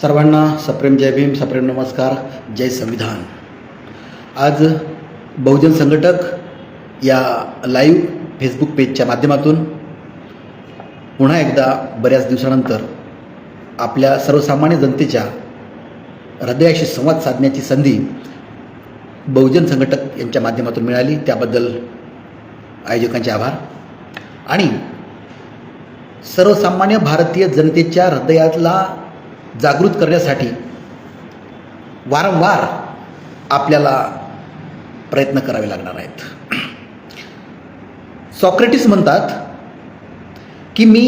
सर्वांना सप्रेम जय भीम, सप्रेम नमस्कार, जय संविधान। आज बहुजन संघटक या लाईव्ह फेसबुक पेजच्या माध्यमातून पुन्हा एकदा बऱ्याच दिवसानंतर आपल्या सर्वसामान्य जनतेच्या हृदयाशी संवाद साधण्याची संधी बहुजन संघटक यांच्या माध्यमातून मिळाली, त्याबद्दल आयोजकांचे आभार। आणि सर्वसामान्य भारतीय जनतेच्या हृदयाला जागृत करण्यासाठी वारंवार आपल्याला प्रयत्न करावे लागणार आहेत। सॉक्रेटिस म्हणतात की मी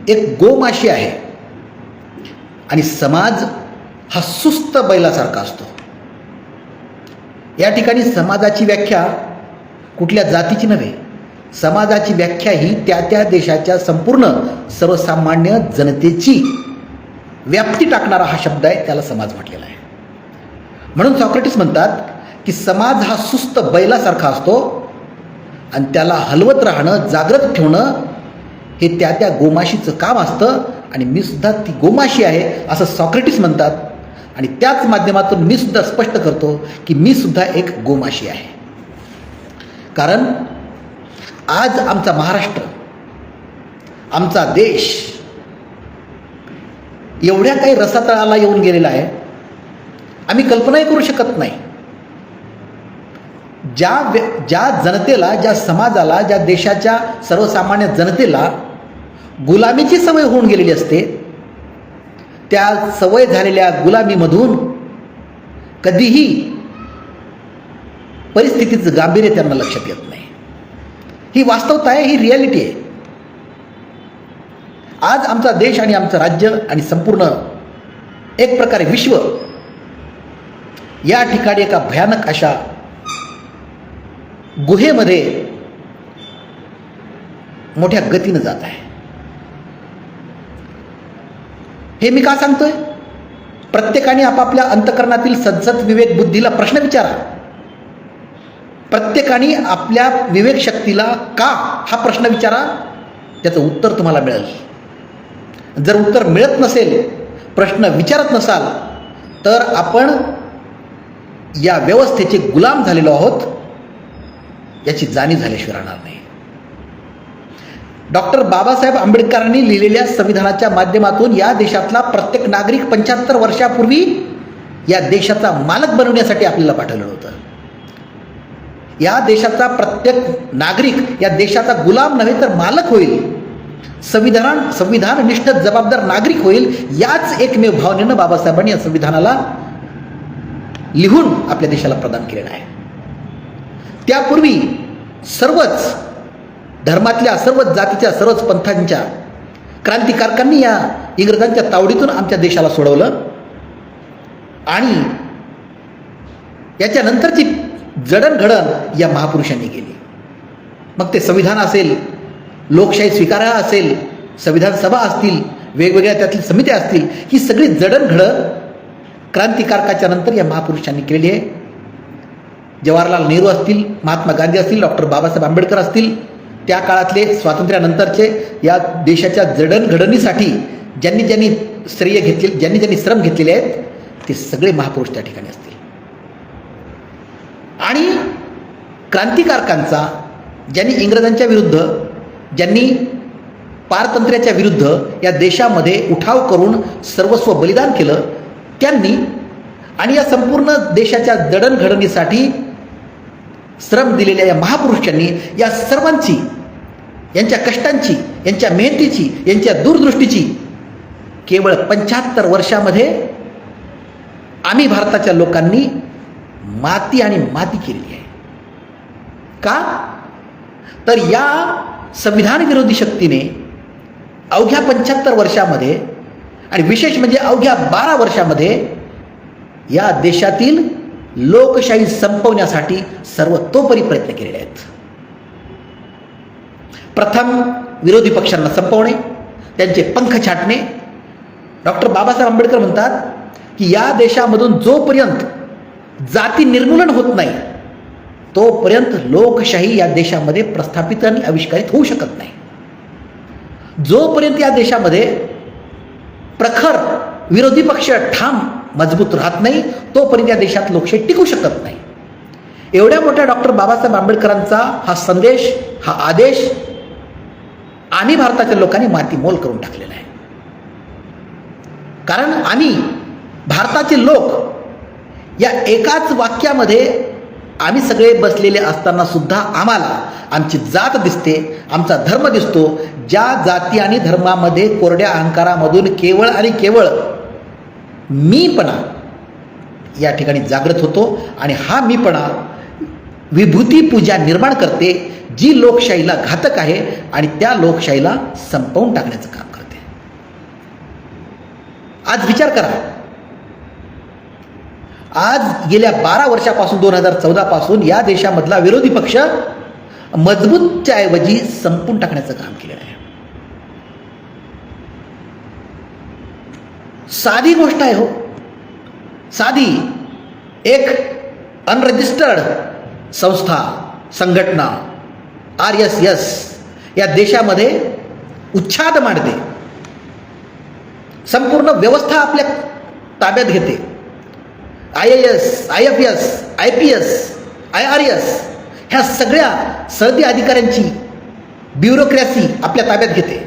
एक गोमाशी आहे आणि समाज हा सुस्त बैलासारखा असतो। या ठिकाणी समाजाची व्याख्या कुठल्या जातीची नव्हे, समाजाची व्याख्या ही त्या त्या देशाच्या संपूर्ण सर्वसामान्य जनतेची व्याप्ती टाकणारा हा शब्द आहे, त्याला समाज म्हटलेला आहे। म्हणून सॉक्रेटिस म्हणतात की समाज हा सुस्त बैलासारखा असतो आणि त्याला हलवत राहणं, जागृत ठेवणं हे त्या त्या गोमाशीचं काम असतं आणि मी सुद्धा ती गोमाशी आहे असं सॉक्रेटिस म्हणतात। आणि त्याच माध्यमातून मी सुद्धा स्पष्ट करतो की मी सुद्धा एक गोमाशी आहे। कारण आज आमचा महाराष्ट्र, आमचा देश एवढ्या काही रसातळाला येऊन गेलेला आहे, आम्ही कल्पनाही करू शकत नाही। ज्या जनतेला, ज्या समाजाला, ज्या देशाच्या सर्वसामान्य जनतेला गुलामीची सवय होऊन गेलेली असते, त्या सवय झालेल्या गुलामीमधून कधीही परिस्थितीचं गांभीर्य त्यांना लक्षात येत नाही। ही वास्तवता आहे, ही रियालिटी आहे। आज आमचा देश आणि आमचं राज्य आणि संपूर्ण एक प्रकारे विश्व या ठिकाणी एका भयानक अशा गुहेमध्ये मोठ्या गतीनं जात आहे। हे मी का सांगतोय? प्रत्येकाने आपापल्या अंतःकरणातील सद्सद विवेक बुद्धीला प्रश्न विचारा। प्रत्येकाने आपल्या विवेक शक्तीला का हा प्रश्न विचारा, त्याचं उत्तर तुम्हाला मिळेल। जर उत्तर मिळत नसेल, प्रश्न विचारत नसाल, तर आपण या व्यवस्थेचे गुलाम झालेलो आहोत याची जाणीव झाल्याशिवाय राहणार नाही। डॉक्टर बाबासाहेब आंबेडकरांनी लिहिलेल्या संविधानाच्या माध्यमातून या देशातला प्रत्येक नागरिक 75 वर्षापूर्वी या देशाचा मालक बनवण्यासाठी आपल्याला पाठवलं होतं। या देशाचा प्रत्येक नागरिक या देशाचा गुलाम नव्हे तर मालक होईल, संविधाननिष्ठ जबाबदार नागरिक होईल, याच एकमेव भावनेनं बाबासाहेबांनी या संविधानाला लिहून आपल्या देशाला प्रदान केलेला आहे। त्यापूर्वी सर्वच धर्मातल्या, सर्वच जातीच्या, सर्वच पंथांच्या क्रांतिकारकांनी या इंग्रजांच्या तावडीतून आमच्या देशाला सोडवलं आणि याच्यानंतरची जडणघडण या महापुरुषांनी केली। मग ते संविधान असेल, लोकशाही स्वीकारार्ह असेल, संविधान सभा असतील, वेगवेगळ्या त्यातील समित्या असतील, ही सगळी जडणघडण क्रांतिकारकाच्या नंतर या महापुरुषांनी केलेली आहे। जवाहरलाल नेहरू असतील, महात्मा गांधी असतील, डॉक्टर बाबासाहेब आंबेडकर असतील, त्या काळातले स्वातंत्र्यानंतरचे या देशाच्या जडणघडणीसाठी ज्यांनी ज्यांनी श्रेय घेतले, ज्यांनी ज्यांनी श्रम घेतलेले आहेत, ते सगळे महापुरुष त्या ठिकाणी असतील। आणि क्रांतिकारकांचा, ज्यांनी इंग्रजांच्या विरुद्ध, ज्यांनी पारतंत्र्याच्या विरुद्ध या देशामध्ये उठाव करून सर्वस्व बलिदान केलं, त्यांनी आणि या संपूर्ण देशाच्या जडणघडणीसाठी श्रम दिलेल्या या महापुरुषांनी या सर्वांची, यांच्या कष्टांची, यांच्या मेहनतीची, यांच्या दूरदृष्टीची केवळ 75 वर्षामध्ये आम्ही भारताच्या लोकांनी माती आणि माती केलेली आहे। का? तर या संविधान विरोधी शक्तीने अवघ्या 75 वर्षामध्ये आणि विशेष म्हणजे अवघ्या 12 वर्षामध्ये या देशातील लोकशाही संपवण्यासाठी सर्वतोपरी प्रयत्न केलेले आहेत। प्रथम विरोधी पक्षांना संपवणे, त्यांचे पंख छाटणे। डॉक्टर बाबासाहेब आंबेडकर म्हणतात की या देशामधून जोपर्यंत जाती निर्मूलन होत नाही, तोपर्यंत लोकशाही या देशामध्ये प्रस्थापित आणि आविष्कारित होऊ शकत नाही। जोपर्यंत या देशामध्ये प्रखर विरोधी पक्ष ठाम मजबूत राहत नाही तोपर्यंत या देशात लोकशाही टिकू शकत नाही. एवढ्या मोठ्या डॉक्टर बाबासाहेब आंबेडकरांचा हा संदेश, हा आदेश आम्ही भारताच्या लोकांनी मातीमोल करून टाकलेला आहे. कारण आम्ही भारताचे लोक या एकाच वाक्यामध्ये आम्ही सगळे बसलेले असताना सुद्धा आम्हाला आमची जात दिसते, आमचा धर्म दिसतो. ज्या जाती आणि धर्मामध्ये कोरड्या अहंकारामधून केवळ आणि केवळ मीपणा या ठिकाणी जागृत होतो आणि हा मीपणा विभूती पूजा निर्माण करते, जी लोकशाहीला घातक आहे आणि त्या लोकशाहीला संपवून टाकण्याचं काम करते. आज विचार करा, आज गेल्या 12 वर्षापासून 2014 पासून या देशामधला विरोधी पक्ष मजबूतच्या ऐवजी संपून टाकण्याचं काम केलेलं आहे. साधी गोष्ट आहे हो, साधी. एक अनरजिस्टर्ड संस्था, संघटना RSS या देशामध्ये उच्छाद मांडते, संपूर्ण व्यवस्था आपल्या ताब्यात घेते. IAS, IFS, IPS, IRS ह्या सगळ्या सर्दी अधिकाऱ्यांची ब्युरोक्रॅसी आपल्या ताब्यात घेते.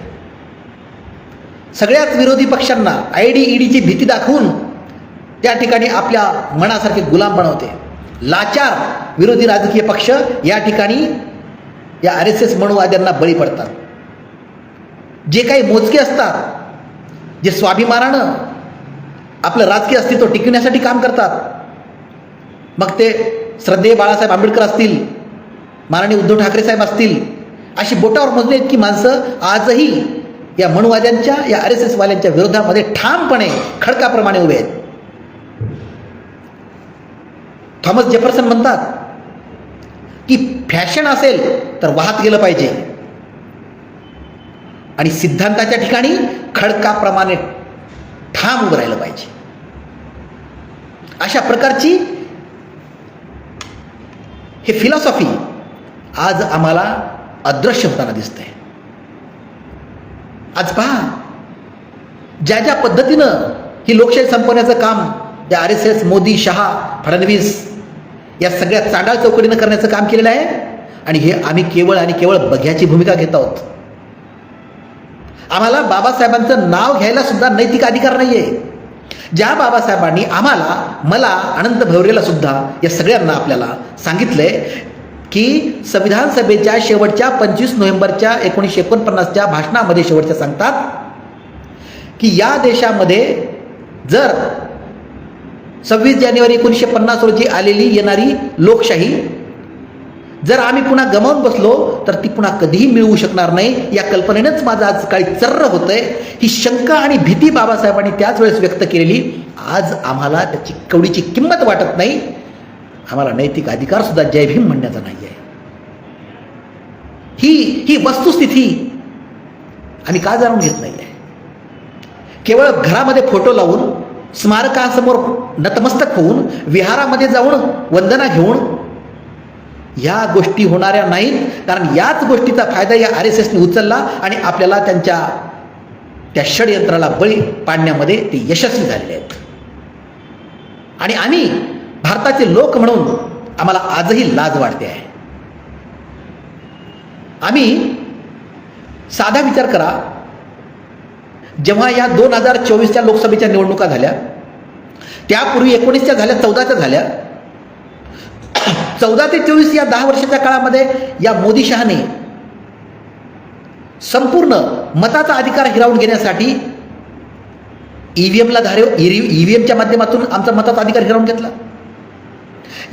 सगळ्याच विरोधी पक्षांना ID, EDची भीती दाखवून त्या ठिकाणी आपल्या मनासारखे गुलाम बनवते. लाचार विरोधी राजकीय पक्ष या ठिकाणी या RSS मनुवाद्यांना बळी पडतात. जे काही मोजके असतात, जे स्वाभिमानानं आपलं राजकीय अस्तित्व टिकवण्यासाठी काम करतात, मग ते श्रद्धेय बाळासाहेब आंबेडकर असतील, माननीय उद्धव ठाकरे साहेब असतील, अशी बोटावर मोजणे इतकी माणसं आजही या मनुवाद्यांच्या, या RSS वाल्यांच्या विरोधामध्ये ठामपणे खडकाप्रमाणे उभे आहेत. थॉमस जेफरसन म्हणतात की फॅशन असेल तर वाहत गेलं पाहिजे आणि सिद्धांताच्या ठिकाणी खडकाप्रमाणे ठाम उभं राहिलं पाहिजे. अशा प्रकारची हे फिलॉसॉफी आज आम्हाला अदृश्य होताना दिसतंय. आज पहा, ज्या ज्या पद्धतीनं ही लोकशाही संपवण्याचं काम या RSS, मोदी, शहा, फडणवीस या सगळ्या चांडाळ चौकडीनं करण्याचं काम केलेलं आहे आणि हे आम्ही केवळ आणि केवळ बघ्याची भूमिका घेत आहोत. आम्हाला बाबासाहेबांचं नाव घ्यायला सुद्धा नैतिक अधिकार नाहीये. ज्या बाबासाहेबांनी आम्हाला, मला, अनंत भैवरेला सुद्धा, या सगळ्यांना आपल्याला सांगितलंय की संविधान सभेच्या शेवटच्या 25 नोव्हेंबरच्या 1949च्या भाषणामध्ये शेवटच्या सांगतात की या देशामध्ये जर 26 जानेवारी 1950 रोजी आलेली येणारी लोकशाही जर आम्ही पुन्हा गमावून बसलो तर ती पुन्हा कधीही मिळवू शकणार नाही. या कल्पनेनंच माझं आज काही चर्र होतंय. ही शंका आणि भीती बाबासाहेबांनी त्याच वेळेस व्यक्त केलेली, आज आम्हाला त्याची कवडीची किंमत वाटत नाही. आम्हाला नैतिक अधिकार सुद्धा जय भीम म्हणण्याचा नाही आहे. ही वस्तुस्थिती आम्ही का जाणून घेत नाही आहे? केवळ घरामध्ये फोटो लावून, स्मारकासमोर नतमस्तक होऊन, विहारामध्ये जाऊन वंदना घेऊन या गोष्टी होणाऱ्या नाहीत. कारण याच गोष्टीचा फायदा या RSSने उचलला आणि आपल्याला त्यांच्या त्या षडयंत्राला बळी पाडण्यामध्ये ते यशस्वी झालेले आहेत. आणि आम्ही भारताचे लोक म्हणून आम्हाला आजही लाज वाटते आहे. आम्ही साधा विचार करा, जेव्हा या 2024च्या लोकसभेच्या निवडणुका झाल्या, त्यापूर्वी 19च्या झाल्या, 14च्या झाल्या, 14 ते 24 या 10 वर्षाच्या काळामध्ये या मोदी शहाने संपूर्ण मताचा अधिकार हिरावून घेण्यासाठी EVMच्या माध्यमातून आमचा मताचा अधिकार हिरावून घेतला.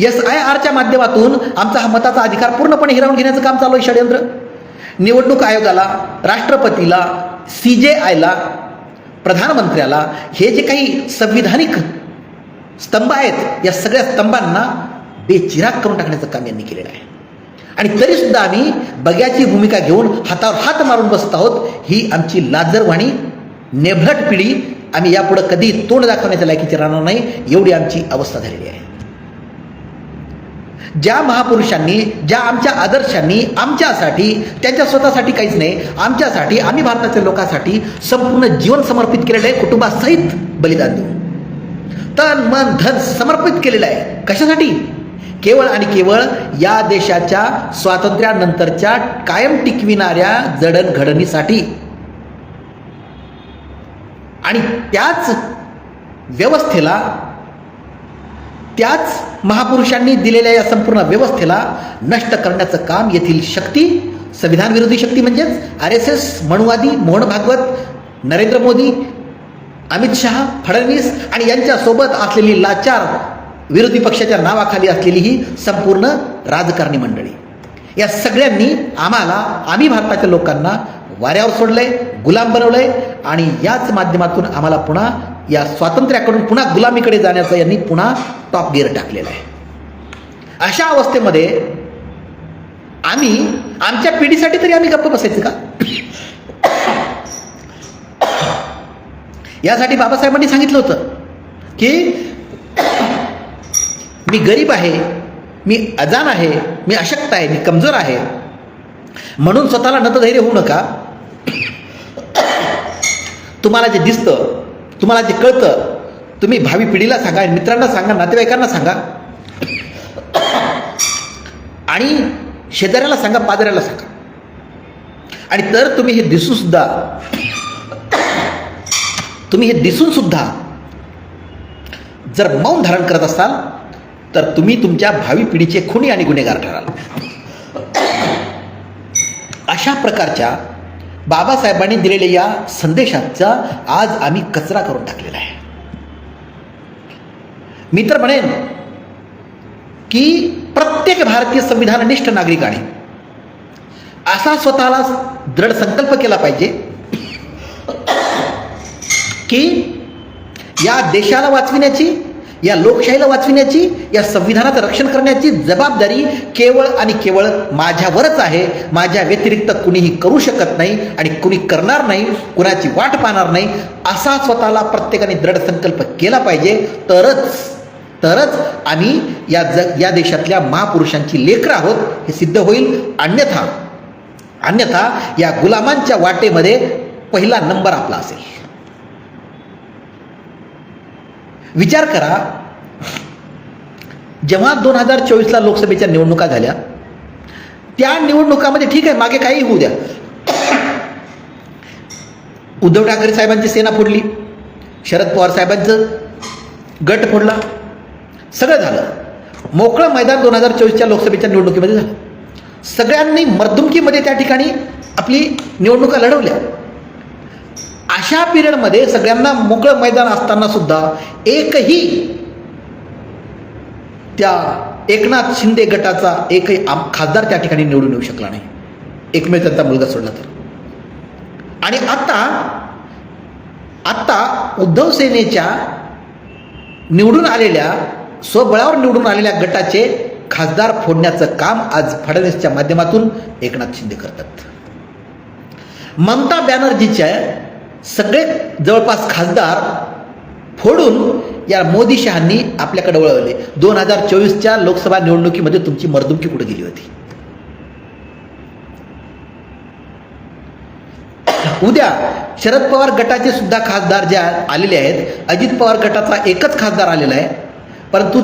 SIRच्या माध्यमातून आमचा हा मताचा अधिकार पूर्णपणे हिरावून घेण्याचं काम चालू आहे षडयंत्र. निवडणूक आयोगाला, राष्ट्रपतीला, CJIला, प्रधानमंत्र्याला, हे जे काही संविधानिक स्तंभ आहेत, या सगळ्या स्तंभांना बेचिराग करून टाकण्याचं काम यांनी केलेलं आहे. आणि तरीसुद्धा आम्ही बघ्याची भूमिका घेऊन हातावर हात मारून बसत आहोत. ही आमची लाजरवाणी, नेभलट पिढी आम्ही यापुढे कधी तोंड दाखवण्याच्या लायकीचे राहणार नाही, एवढी आमची अवस्था झालेली आहे. ज्या महापुरुषांनी, ज्या आमच्या आदर्शांनी आमच्यासाठी, त्यांच्या स्वतःसाठी काहीच नाही, आमच्यासाठी, आम्ही भारताच्या लोकांसाठी संपूर्ण जीवन समर्पित केलेलं आहे, कुटुंबासहित बलिदान देऊन तन मन धन समर्पित केलेलं आहे. कशासाठी? केवळ आणि केवळ या देशाच्या स्वातंत्र्यानंतरच्या कायम टिकविणाऱ्या जडणघडणीसाठी. आणि त्याच व्यवस्थेला, त्याच महापुरुषांनी दिलेल्या या संपूर्ण व्यवस्थेला नष्ट करण्याचं काम येथील शक्ती, संविधान विरोधी शक्ती म्हणजेच RSS, मनुवादी, मोहन भागवत, नरेंद्र मोदी, अमित शहा, फडणवीस आणि यांच्यासोबत असलेली लाचार विरोधी पक्षाच्या नावाखाली असलेली ही संपूर्ण राजकारणी मंडळी, या सगळ्यांनी आम्ही भारताच्या लोकांना वाऱ्यावर सोडलंय, गुलाम बनवलंय आणि याच माध्यमातून आम्हाला पुन्हा या स्वातंत्र्याकडून पुन्हा गुलामीकडे जाण्याचं यांनी पुन्हा टॉप गिअर टाकलेला आहे. अशा अवस्थेमध्ये आमच्या पिढीसाठी तरी आम्ही गप्प बसायचं का? यासाठी बाबासाहेबांनी सांगितलं होतं की मी गरीब आहे, मी अजान आहे, मी अशक्त आहे, मी कमजोर आहे, म्हणून स्वतःला नतधैर्य होऊ नका. तुम्हाला जे दिसतं, तुम्हाला जे कळतं, तुम्ही भावी पिढीला सांगा, मित्रांना सांगा, नातेवाईकांना सांगा आणि शेजाऱ्याला सांगा, पादऱ्याला सांगा. आणि तर तुम्ही हे दिसून सुद्धा जर मौन धारण करत असाल तर तुम्ही तुमच्या भावी पिढीचे खुनी आणि गुन्हेगार ठराल. अशा प्रकारच्या बाबासाहेबांनी दिलेल्या या संदेशाचा आज आम्ही कचरा करून टाकलेला आहे. मी तर म्हणेन की प्रत्येक भारतीय संविधाननिष्ठ नागरिकाने असा स्वतःला दृढ संकल्प केला पाहिजे की या देशाला वाचविण्याची, या लोकशाहीला वाचविण्याची, या संविधानाचं रक्षण करण्याची जबाबदारी केवळ आणि केवळ माझ्यावरच आहे. माझ्या व्यतिरिक्त कुणीही करू शकत नाही आणि कुणी करणार नाही, कुणाची वाट पाहणार नाही. असा स्वतःला प्रत्येकाने दृढ संकल्प केला पाहिजे. तरच आम्ही या देशातल्या महापुरुषांची लेकरं आहोत हे सिद्ध होईल. अन्यथा या गुलामांच्या वाटेमध्ये पहिला नंबर आपला असेल. विचार करा, जेव्हा 2024ला लोकसभेच्या निवडणुका झाल्या, त्या निवडणुकामध्ये ठीक आहे, मागे काही होऊ द्या, उद्धव ठाकरे साहेबांची सेना फोडली, शरद पवार साहेबांचं गट फोडला, सगळं झालं. मोकळं मैदान 2024च्या लोकसभेच्या निवडणुकीमध्ये झालं. सगळ्यांनी मर्दुमकीमध्ये त्या ठिकाणी आपली निवडणुका लढवल्या. अशा पिरियडमध्ये सगळ्यांना मोकळं मैदान असताना सुद्धा एकही त्या एकनाथ शिंदे गटाचा एकही खासदार त्या ठिकाणी निवडून येऊ शकला नाही, एकमेव त्यांचा मुलगा सोडला तर. आणि आत्ता उद्धव सेनेच्या स्वबळावर निवडून आलेल्या गटाचे खासदार फोडण्याचं काम आज फडणवीसच्या माध्यमातून एकनाथ शिंदे करतात. ममता बॅनर्जीच्या सगळे जवळपास खासदार फोडून या मोदी शहांनी आपल्याकडे वळवले. 2024च्या लोकसभा निवडणुकीमध्ये तुमची मर्दुमकी कुठे गेली होती? उद्या शरद पवार गटाचे सुद्धा खासदार जे आलेले आहेत, अजित पवार गटाचा एकच खासदार आलेला आहे, परंतु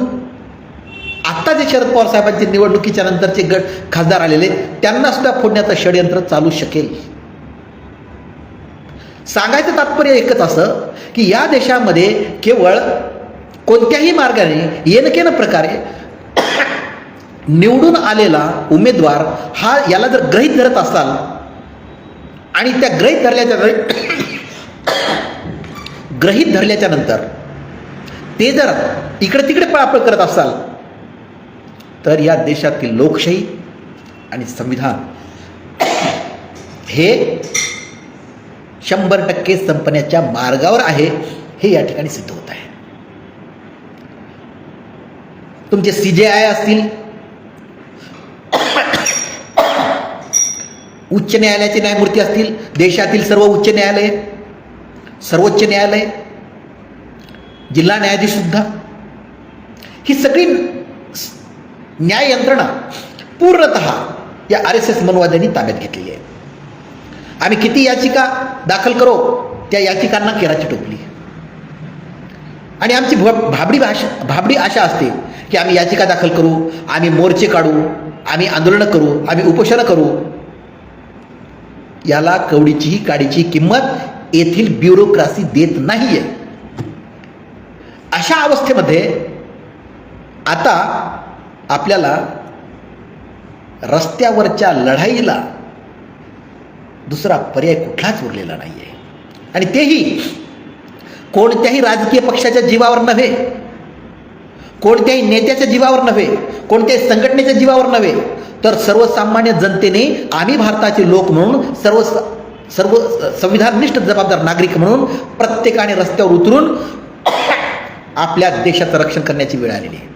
आत्ता जे शरद पवार साहेबांचे निवडणुकीच्या नंतरचे गट खासदार आलेले त्यांना सुद्धा फोडण्याचं षडयंत्र चालू शकेल. सांगायचं तात्पर्य एकच असं की या देशामध्ये केवळ कोणत्याही मार्गाने येनकेन प्रकारे निवडून आलेला उमेदवार याला जर गृहीत धरत असाल आणि त्या गृहीत धरल्याच्या नंतर ते जर इकडे तिकडे पळापळ करत असाल तर या देशातील लोकशाही आणि संविधान हे 100% संपण्याच्या मार्गावर आहे हे या ठिकाणी सिद्ध होत आहे. तुमचे CJI असतील, उच्च न्यायालयाचे न्यायमूर्ती असतील, देशातील सर्व उच्च न्यायालय, सर्वोच्च न्यायालय, जिल्हा न्यायाधीश सुद्धा, ही सगळी न्याय यंत्रणा पूर्णतः या RSS मनोवाद्यांनी ताब्यात घेतलेली आहे. आम्ही किती याचिका दाखल करो त्या याचिकांना केराची टोपली. आणि आमची भाबडी आशा असते की आम्ही याचिका दाखल करू, आम्ही मोर्चे काढू, आम्ही आंदोलनं करू, आम्ही उपोषणं करू. याला कवडीचीही काडीची किंमत येथील ब्युरोक्रासी देत नाहीये. अशा अवस्थेमध्ये आता आपल्याला रस्त्यावरच्या लढाईला दुसरा पर्याय कुठलाच उरलेला नाहीये. आणि तेही कोणत्याही राजकीय पक्षाच्या जीवावर नव्हे, कोणत्याही नेत्याच्या जीवावर नव्हे, कोणत्याही संघटनेच्या जीवावर नव्हे, तर सर्वसामान्य जनतेने आम्ही भारताचे लोक म्हणून सर्व संविधाननिष्ठ जबाबदार नागरिक म्हणून प्रत्येकाने रस्त्यावर उतरून आपल्या देशाचं रक्षण करण्याची वेळ आलेली आहे.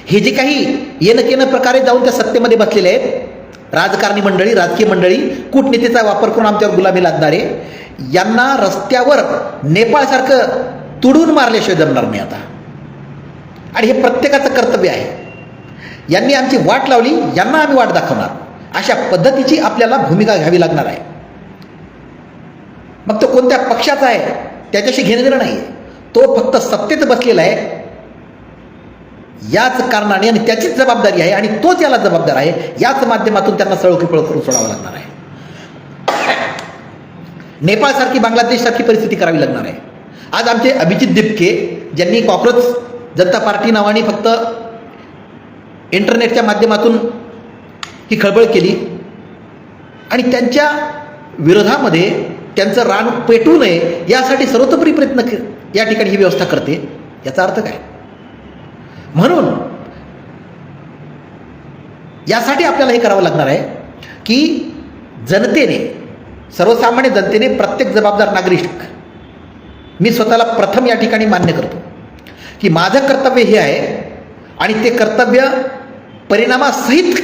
हे जे काही येणं केनं प्रकारे जाऊन त्या सत्तेमध्ये बसलेले आहेत, राजकारणी मंडळी, राजकीय मंडळी, कूटनीतीचा वापर करून आमच्यावर गुलामी लादणारे, यांना रस्त्यावर नेपाळसारखं तुडून मारल्याशिवाय जमणार नाही आता. आणि हे प्रत्येकाचं कर्तव्य आहे. यांनी आमची वाट लावली, यांना आम्ही वाट दाखवणार, अशा पद्धतीची आपल्याला भूमिका घ्यावी लागणार आहे. मग तो कोणत्या पक्षाचा आहे त्याच्याशी घेणं देणं नाही, तो फक्त सत्तेत बसलेला आहे याच कारणाने, आणि त्याचीच जबाबदारी आहे आणि तोच याला जबाबदार आहे. याच माध्यमातून त्यांना सळोखीपळ करून सोडावं लागणार आहे. नेपाळसारखी, बांगलादेशसारखी परिस्थिती करावी लागणार आहे. आज आमचे अभिजित दिपके, ज्यांनी कॉक्रोच जनता पार्टी नावाने फक्त इंटरनेटच्या माध्यमातून ही खळबळ केली, आणि त्यांच्या विरोधामध्ये त्यांचं रान पेटू नये यासाठी सर्वतोपरी प्रयत्न या ठिकाणी ही व्यवस्था करते. याचा अर्थ काय? म्हणून यासाठी आपल्याला हे करावं लागणार आहे की जनतेने, सर्वसामान्य जनतेने, प्रत्येक जबाबदार नागरिक, मी स्वतःला प्रथम या ठिकाणी मान्य करतो की माझं कर्तव्य हे आहे, आणि ते कर्तव्य परिणामासहित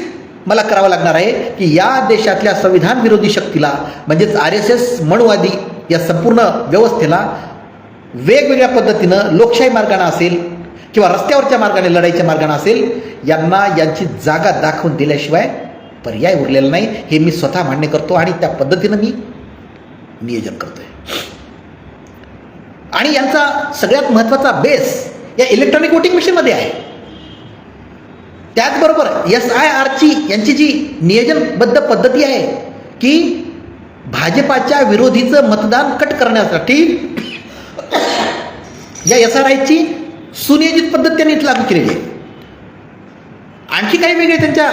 मला करावं लागणार आहे की या देशातल्या संविधान विरोधी शक्तीला, म्हणजेच RSS मनुवादी या संपूर्ण व्यवस्थेला वेगवेगळ्या पद्धतीनं लोकशाही मार्गाने असेल किंवा रस्त्यावरच्या मार्गाने, लढाईच्या मार्गाने असेल, यांना यांची जागा दाखवून दिल्याशिवाय पर्याय उरलेला नाही. हे मी स्वतः मान्य करतो आणि त्या पद्धतीनं मी नियोजन करतोय. आणि यांचा सगळ्यात महत्त्वाचा बेस या इलेक्ट्रॉनिक वोटिंग मशीनमध्ये आहे. त्याचबरोबर SIRची यांची जी नियोजनबद्ध पद्धती आहे की भाजपाच्या विरोधीचं मतदान कट करण्यासाठी या SIRची सुनियोजित पद्धत त्यांनी लागू केलेली आहे. आणखी काही वेगळे त्यांच्या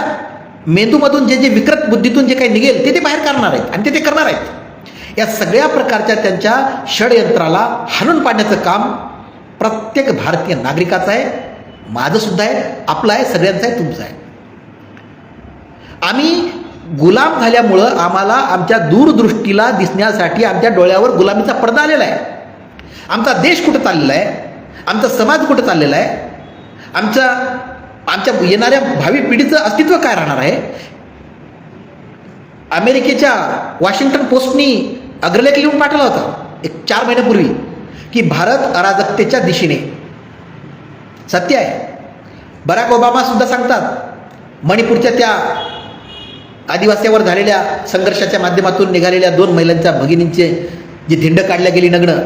मेंदूमधून जे विकृत बुद्धीतून जे काही निघेल ते बाहेर काढणार आहेत आणि ते करणार आहेत. या सगळ्या प्रकारच्या त्यांच्या षडयंत्राला हाणून पाडण्याचं काम प्रत्येक भारतीय नागरिकाचं आहे, माझं सुद्धा आहे, आपलं आहे, सगळ्यांचं आहे, तुमचं आहे. आम्ही गुलाम झाल्यामुळं आम्हाला आमच्या दूरदृष्टीला दिसण्यासाठी आमच्या डोळ्यावर गुलामीचा पडदा आलेला आहे. आमचा देश कुठं चाललेला आहे, आमचा समाज कुठं चाललेला आहे, आमच्या येणाऱ्या भावी पिढीचं अस्तित्व काय राहणार आहे. अमेरिकेच्या वॉशिंग्टन पोस्टनी अग्रलेख लिहून पाठवला होता एक 4 महिन्यापूर्वी की भारत अराजकतेच्या दिशेने. सत्य आहे. बराक ओबामा सुद्धा सांगतात मणिपूरच्या त्या आदिवासीवर झालेल्या संघर्षाच्या माध्यमातून निघालेल्या 2 महिलांच्या भगिनींचे जे धिंड काढल्या गेली नग्न,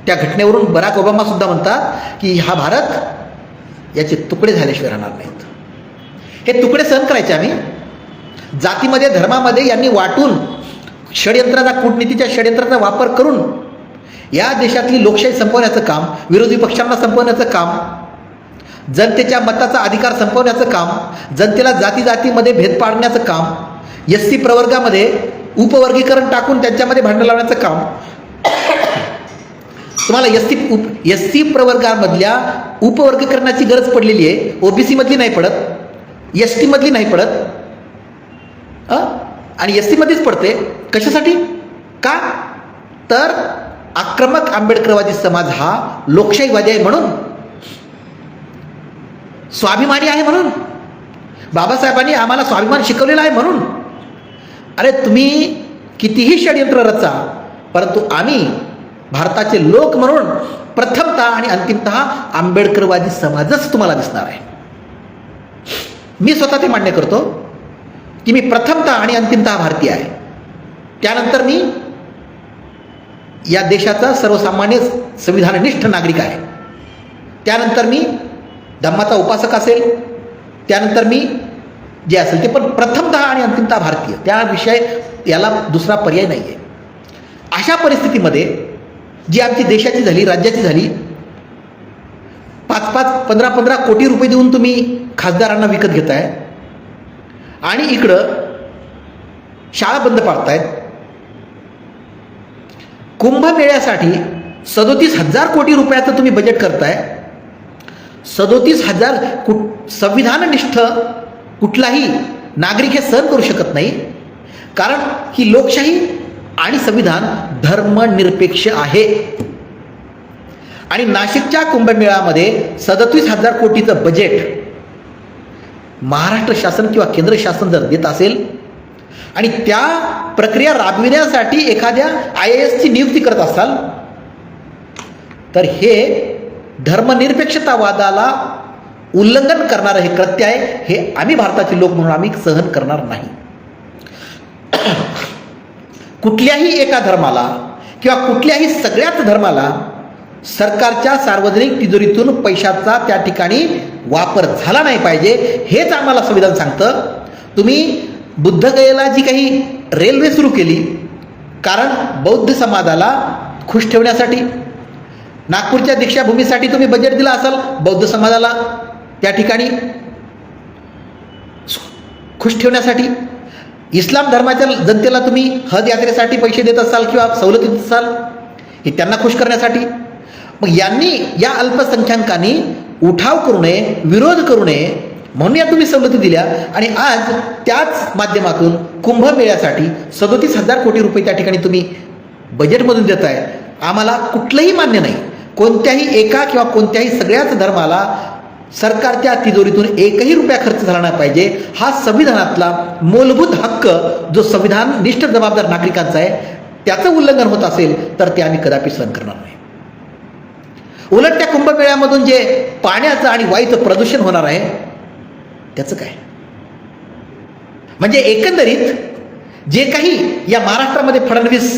त्या घटनेवरून बराक ओबामा सुद्धा म्हणतात की हा भारत याचे तुकडे झाल्याशिवाय राहणार नाहीत. हे तुकडे सहन करायचे आम्ही. जातीमध्ये, धर्मामध्ये यांनी वाटून षडयंत्राचा, कूटनीतीच्या षडयंत्राचा वापर करून या देशातली लोकशाही संपवण्याचं काम, विरोधी पक्षांना संपवण्याचं काम, जनतेच्या मताचा अधिकार संपवण्याचं काम, जनतेला जातीमध्ये भेद पाडण्याचं काम, SC प्रवर्गामध्ये उपवर्गीकरण टाकून त्यांच्यामध्ये भांडण लावण्याचं काम. तुम्हाला SC प्रवर्गामधल्या उपवर्गीकरणाची गरज पडलेली आहे. OBC मधली नाही पडत, ST मधली नाही पडत, आणि SC मध्येच पडते. कशासाठी? का? तर आक्रमक आंबेडकरवादी समाज हा लोकशाहीवादी आहे म्हणून, स्वाभिमानी आहे म्हणून, बाबासाहेबांनी आम्हाला स्वाभिमान शिकवलेला आहे म्हणून. अरे तुम्ही कितीही षडयंत्र रचा, परंतु आम्ही भारताचे लोक म्हणून प्रथमतः आणि अंतिमतः आंबेडकरवादी समाजच तुम्हाला दिसणार आहे. मी स्वतः ते मान्य करतो की मी प्रथमतः आणि अंतिमतः भारतीय आहे. त्यानंतर मी या देशाचा सर्वसामान्य संविधाननिष्ठ नागरिक आहे. त्यानंतर मी धम्माचा उपासक असेल, त्यानंतर मी जे असेल ते, पण प्रथमतः आणि अंतिमतः भारतीय, त्याविषयी याला दुसरा पर्याय नाही आहे. अशा परिस्थितीमध्ये जी आमची देशाची झाली, राज्याची झाली, 5-5, 15-15 कोटी रुपये देऊन तुम्ही खासदारांना विकत घेताय आणि इकडं शाळा बंद पाडतायत. कुंभमेळ्यासाठी 37,000 कोटी रुपयाचं तुम्ही बजेट करताय. 37,000 संविधाननिष्ठ कुठलाही नागरिक हे सहन करू शकत नाही, कारण ही लोकशाही आणि संविधान धर्मनिरपेक्ष आहे. आणि नाशिकच्या कुंभमेळ्यामध्ये 37,000 कोटीचं बजेट महाराष्ट्र शासन किंवा केंद्र शासन जर देत असेल आणि त्या प्रक्रिया राबविण्यासाठी एखाद्या IAS ची नियुक्ती करत असाल, तर हे धर्मनिरपेक्षतावादाला उल्लंघन करणारं हे कृत्य आहे. हे आम्ही भारताचे लोक म्हणून आम्ही सहन करणार नाही. कुठल्याही एका धर्माला किंवा कुठल्याही सगळ्याच धर्माला सरकारच्या सार्वजनिक तिजोरीतून पैशाचा त्या ठिकाणी वापर झाला नाही पाहिजे, हेच आम्हाला संविधान सांगतं. तुम्ही बुद्धगयेला जी काही रेल्वे सुरू केली, कारण बौद्ध समाजाला खुश ठेवण्यासाठी, नागपूरच्या दीक्षाभूमीसाठी तुम्ही बजेट दिला असाल, बौद्ध समाजाला त्या ठिकाणी खुश ठेवण्यासाठी, इस्लाम धर्माच्या जनतेला तुम्ही हज यात्रेसाठी पैसे देत असाल किंवा सवलती देत असाल, हे त्यांना खुश करण्यासाठी. मग यांनी, या अल्पसंख्याकांनी उठाव करू नये, विरोध करू नये म्हणून या तुम्ही सवलती दिल्या. आणि आज त्याच माध्यमातून कुंभमेळ्यासाठी 37,000 कोटी रुपये त्या ठिकाणी तुम्ही बजेटमधून देताय. आम्हाला कुठलंही मान्य नाही. कोणत्याही एका किंवा कोणत्याही सगळ्याच धर्माला सरकारच्या तिजोरीतून एकही रुपया खर्च झाला नाही पाहिजे. हा संविधानातला मूलभूत हक्क जो संविधाननिष्ठ जबाबदार नागरिकांचा आहे, त्याचं उल्लंघन होत असेल तर ते आम्ही कदापि सहन करणार नाही. उलट त्या कुंभमेळ्यामधून जे पाण्याचं आणि वायूचं प्रदूषण होणार आहे त्याचं काय? म्हणजे एकंदरीत जे काही या महाराष्ट्रामध्ये फडणवीस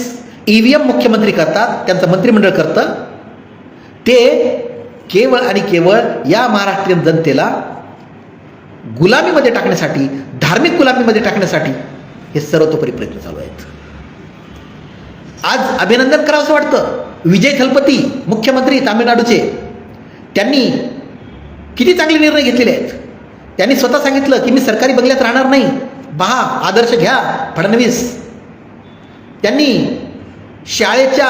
EVM मुख्यमंत्री करतात, त्यांचं मंत्रिमंडळ करतं, ते केवळ आणि केवळ या महाराष्ट्रीयन जनतेला गुलामीमध्ये टाकण्यासाठी, धार्मिक गुलामीमध्ये टाकण्यासाठी हे सर्वतोपरी प्रयत्न चालू आहेत. आज अभिनंदन करावं असं वाटतं. विजय थलपती मुख्यमंत्री तामिळनाडूचे, त्यांनी किती चांगले निर्णय घेतलेले आहेत. त्यांनी स्वतः सांगितलं की मी सरकारी बंगल्यात राहणार नाही, पहा आदर्श घ्या फडणवीस. त्यांनी शाळेच्या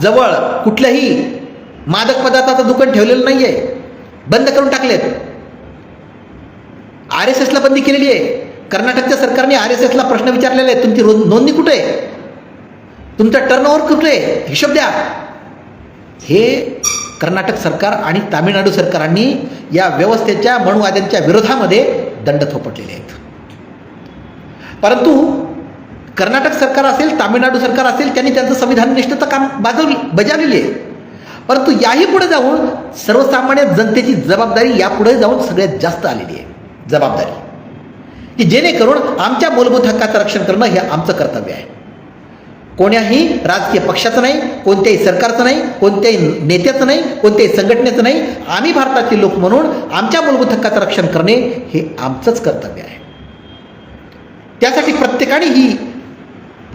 जवळ कुठलंही मादक पदार्थाचं दुकान ठेवलेलं नाही आहे, बंद करून टाकलेत. RSSला बंदी केलेली आहे. कर्नाटकच्या सरकारने RSSला प्रश्न विचारलेले आहेत, तुमची नोंदणी कुठे आहे, तुमचा टर्नओव्हर कुठे आहे, हिशोब द्या. हे कर्नाटक सरकार आणि तामिळनाडू सरकारांनी या व्यवस्थेच्या मनुवाद्यांच्या विरोधामध्ये दंड थोपटलेले आहेत. परंतु कर्नाटक सरकार असेल, तामिळनाडू सरकार असेल, त्यांनी त्यांचं संविधाननिष्ठता काम बजावलेली आहे. परंतु याही पुढे जाऊन सर्वसामान्य जनतेची जबाबदारी यापुढे जाऊन सगळ्यात जास्त आलेली आहे. जबाबदारी की जेणेकरून आमच्या मूलभूत हक्काचं रक्षण करणं हे आमचं कर्तव्य आहे. कोण्याही राजकीय पक्षाचं नाही, कोणत्याही सरकारचं नाही, कोणत्याही नेत्याचं नाही, कोणत्याही संघटनेचं नाही. आम्ही भारताचे लोक म्हणून आमच्या मूलभूत हक्काचं रक्षण करणे हे आमचंच कर्तव्य आहे. त्यासाठी प्रत्येकाने ही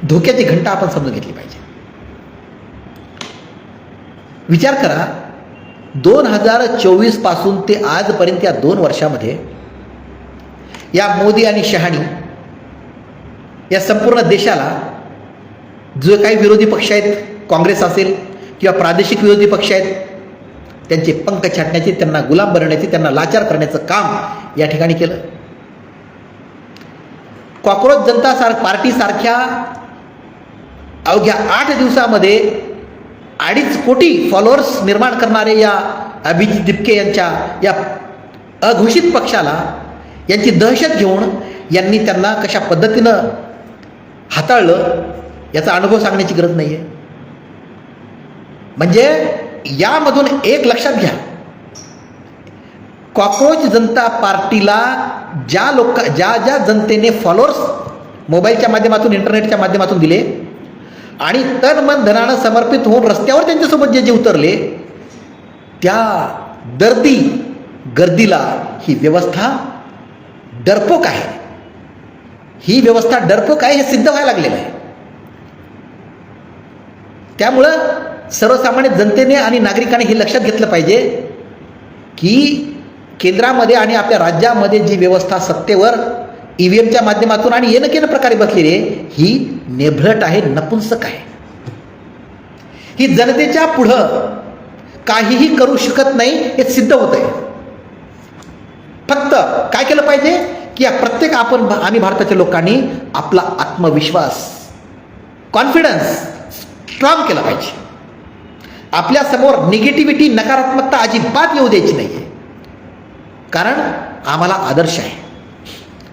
धोक्याची घंटा आपण समजून घेतली पाहिजे. विचार करा, 2024 पासून ते आजपर्यंत या 2 वर्षामध्ये या मोदी आणि शहानी या संपूर्ण देशाला जो काही विरोधी पक्ष आहेत, काँग्रेस असेल किंवा प्रादेशिक विरोधी पक्ष आहेत, त्यांचे पंख छाटण्याचे, त्यांना गुलाम बनवण्याचे, त्यांना लाचार करण्याचं काम या ठिकाणी केलं. कॉक्रोच जनता पार्टी सारख्या अवघ्या 8 दिवसामध्ये 2.5 कोटी फॉलोअर्स निर्माण करणारे या अभिजित दिपके यांच्या या अघोषित पक्षाला यांची दहशत घेऊन यांनी त्यांना कशा पद्धतीनं हाताळलं याचा अनुभव सांगण्याची गरज नाही आहे. म्हणजे यामधून एक लक्षात घ्या, कॉक्रोच जनता पार्टीला ज्या जनतेने फॉलोअर्स मोबाईलच्या माध्यमातून, इंटरनेटच्या माध्यमातून दिले आणि तन मन धनानं समर्पित होऊन रस्त्यावर त्यांच्यासोबत जे उतरले, त्या दर्दी गर्दीला ही व्यवस्था डरपोक आहे, ही व्यवस्था डरपोक आहे हे सिद्ध व्हायला लागलेलं आहे. त्यामुळं सर्वसामान्य जनतेने आणि नागरिकांनी हे लक्षात घेतलं पाहिजे की केंद्रामध्ये आणि आपल्या राज्यामध्ये जी व्यवस्था सत्तेवर EVMच्या माध्यमातून आणि येणं केनं प्रकारे बसलेली आहे ही नेभळट आहे, नपुंसक आहे. ही जनतेच्या पुढं काहीही करू शकत नाही हे सिद्ध होत आहे. फक्त काय केलं पाहिजे की या प्रत्येक आम्ही भारताच्या लोकांनी आपला आत्मविश्वास, कॉन्फिडन्स स्ट्रॉंग केला पाहिजे. आपल्या समोर निगेटिव्हिटी, नकारात्मकता अजिबात येऊ द्यायची नाही आहे. कारण आम्हाला आदर्श आहे,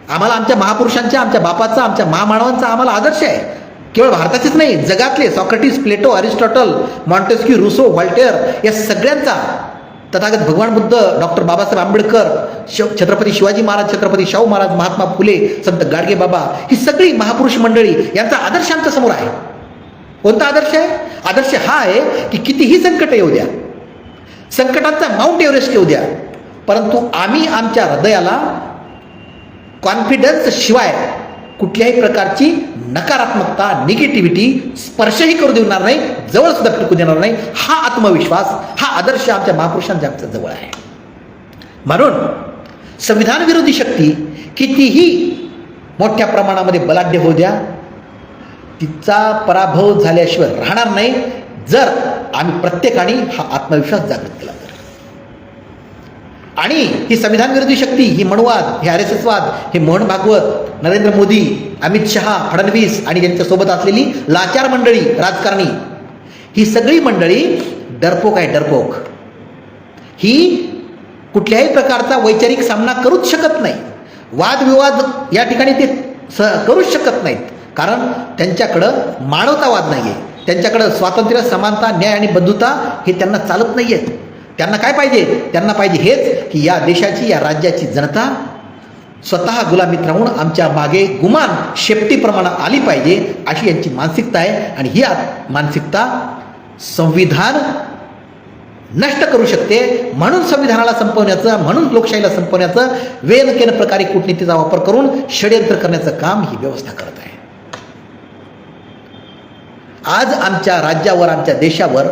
आम्हाला आमच्या महापुरुषांच्या, आमच्या बापाचा, आमच्या महामानवांचा आम्हाला आदर्श आहे. केवळ भारताचेच नाही, जगातले सॉक्रेटिस, प्लेटो, अरिस्टॉटल, मॉन्टेस्क्यू, रुसो, व्हॉल्टेअर या सगळ्यांचा, तथागत भगवान बुद्ध, डॉक्टर बाबासाहेब आंबेडकर, छत्रपती शिवाजी महाराज, छत्रपती शाहू महाराज, महात्मा फुले, संत गाडगे बाबा, ही सगळी महापुरुष मंडळी यांचा आदर्श आमच्या समोर आहे. कोणता आदर्श आहे? आदर्श हा आहे की कितीही संकट येऊ द्या, संकटांचा माउंट एव्हरेस्ट येऊ द्या, परंतु आम्ही आमच्या हृदयाला कॉन्फिडन्स शिवाय कुठल्याही प्रकारची नकारात्मकता, निगेटिव्हिटी स्पर्शही करू देणार नाही, जवळ सुद्धा फिरकू देणार नाही. हा आत्मविश्वास, हा आदर्श आमच्या महापुरुषांच्या आमच्या जवळ आहे. म्हणून संविधान विरोधी शक्ती कितीही मोठ्या प्रमाणामध्ये बलाढ्य होऊ द्या, तिचा पराभव झाल्याशिवाय राहणार नाही जर आम्ही प्रत्येकाने हा आत्मविश्वास जागृत केला तर. आणि ही संविधान विरोधी शक्ती, ही मनुवाद, हे RSSवाद, हे मोहन भागवत, नरेंद्र मोदी, अमित शहा, फडणवीस आणि त्यांच्यासोबत असलेली लाचार मंडळी, राजकारणी, ही सगळी मंडळी डरपोक आहे, डरपोक. ही कुठल्याही प्रकारचा वैचारिक सामना करूच शकत नाही, वादविवाद या ठिकाणी ते करूच शकत नाहीत. कारण त्यांच्याकडं मानवतावाद नाही आहे, त्यांच्याकडं स्वातंत्र्य, समानता, न्याय आणि बंधुता हे त्यांना चालत नाही आहेत. त्यांना काय पाहिजे? त्यांना पाहिजे हेच की या देशाची, या राज्याची जनता स्वतः गुलामीत राहून आमच्या मागे गुमान शेपटीप्रमाणे आली पाहिजे, अशी यांची मानसिकता आहे. आणि ही मानसिकता संविधान नष्ट करू शकते. म्हणून संविधानाला संपवण्याचं, म्हणून लोकशाहीला संपवण्याचं वेनकेन प्रकारे कूटनीतीचा वापर करून षड्यंत्र करण्याचं काम ही व्यवस्था करत आहे. आज आमच्या राज्यावर, आमच्या देशावर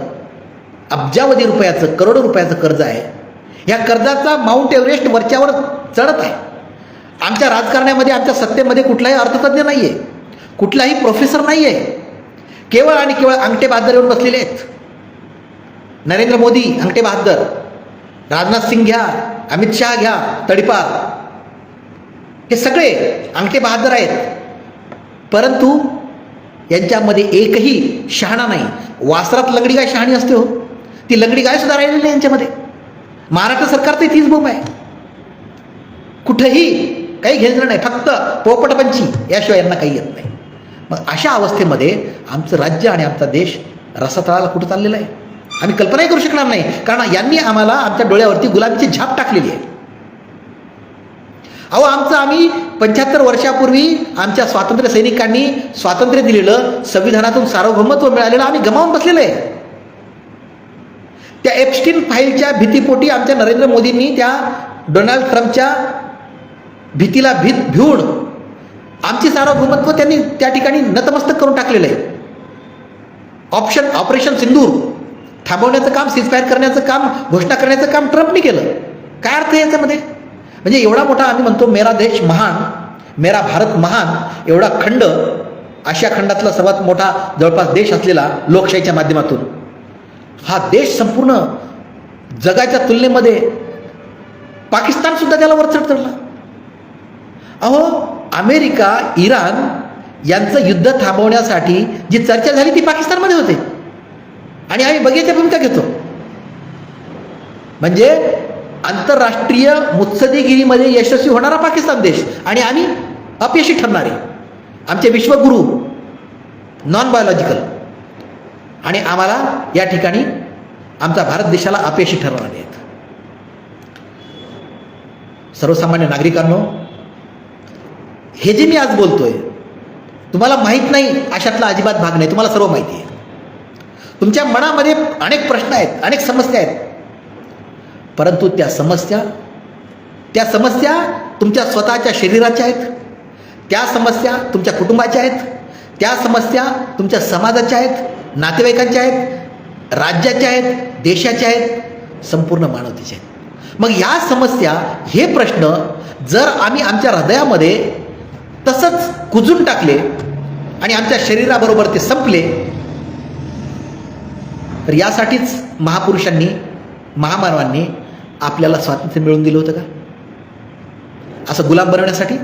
अब्जावधी रुपयाचं, करोडो रुपयाचं कर्ज आहे. या कर्जाचा माउंट एव्हरेस्ट वरच्यावर चढत आहे. आमच्या राजकारण्यामध्ये, आमच्या सत्तेमध्ये कुठलाही अर्थतज्ञ नाही आहे, कुठलाही प्रोफेसर नाही आहे. केवळ आणि केवळ अंगठे बहादर येऊन बसलेले आहेत. नरेंद्र मोदी अंगठे बहादर, राजनाथ सिंग घ्या, अमित शहा घ्या, तडीपार, हे सगळे अंगठे बहादर आहेत. परंतु यांच्यामध्ये एकही शहाणा नाही. वासरात लंगडी गाय शहाणी असते हो, ती लंगडी गाय सुद्धा राहिलेली नाही यांच्यामध्ये. महाराष्ट्र सरकारचं तीच बोंब आहे. कुठंही काही घेणं नाही, फक्त पोपटपंची, याशिवाय यांना काही येत नाही. मग अशा अवस्थेमध्ये आमचं राज्य आणि आमचा देश रसातळाला कुठं चाललेला आहे आम्ही कल्पनाही करू शकणार नाही. कारण यांनी आम्हाला आमच्या डोळ्यावरती गुलाबीची झाप टाकलेली आहे. अहो, आम्ही 75 वर्षापूर्वी आमच्या स्वातंत्र्य सैनिकांनी स्वातंत्र्य दिलेलं, संविधानातून सार्वभौमत्व मिळालेलं आम्ही गमावून बसलेलं आहे. त्या एप्स्टीन फाईलच्या भीतीपोटी आमच्या नरेंद्र मोदींनी त्या डोनाल्ड ट्रम्पच्या भीतीला भिवून आमची सार्वभौमत्व त्यांनी त्या ठिकाणी नतमस्तक करून टाकलेलं आहे. ऑपरेशन सिंदूर थांबवण्याचं काम, सीजफायर करण्याचं काम, घोषणा करण्याचं काम ट्रम्पनी केलं. काय अर्थ आहे याच्यामध्ये? म्हणजे एवढा मोठा आम्ही म्हणतो मेरा देश महान, मेरा भारत महान, एवढा खंड, आशिया खंडातला सर्वात मोठा जवळपास देश असलेला लोकशाहीच्या माध्यमातून हा देश संपूर्ण जगाच्या तुलनेमध्ये पाकिस्तान सुद्धा त्याला वरचढ धरला. अहो, अमेरिका, इराण यांचं युद्ध थांबवण्यासाठी जी चर्चा झाली ती पाकिस्तानमध्ये होते आणि आम्ही बघ्याच्या भूमिका घेतो. म्हणजे आंतरराष्ट्रीय मुत्सद्देगिरीमध्ये यशस्वी होणारा पाकिस्तान देश आणि आम्ही अपयशी ठरणारे, आमचे विश्वगुरू नॉन बायोलॉजिकल, आणि आम्हाला या ठिकाणी आमचा भारत देशाला अपयशी ठरवणारे आहेत. सर्वसामान्य नागरिकांनो, हे जे मी आज बोलतोय तुम्हाला माहीत नाही अशातला अजिबात भाग नाही. तुम्हाला सर्व माहिती आहे. तुमच्या मनामध्ये अनेक प्रश्न आहेत, अनेक समस्या आहेत, परंतु त्या समस्या तुमच्या स्वतःच्या शरीराच्या आहेत, त्या समस्या तुमच्या कुटुंबाच्या आहेत, त्या समस्या तुमच्या समाजाच्या आहेत, नातेवाईकांच्या आहेत, राज्याच्या आहेत, देशाच्या आहेत, संपूर्ण मानवतेच्या आहेत. मग ह्या समस्या, हे प्रश्न जर आम्ही आमच्या हृदयामध्ये तसंच कुजून टाकले आणि आमच्या शरीराबरोबर ते संपले, तर यासाठीच महापुरुषांनी, महामानवांनी आपल्याला स्वातंत्र्य मिळवून दिलं होतं का? असं गुलाम बनवण्यासाठी?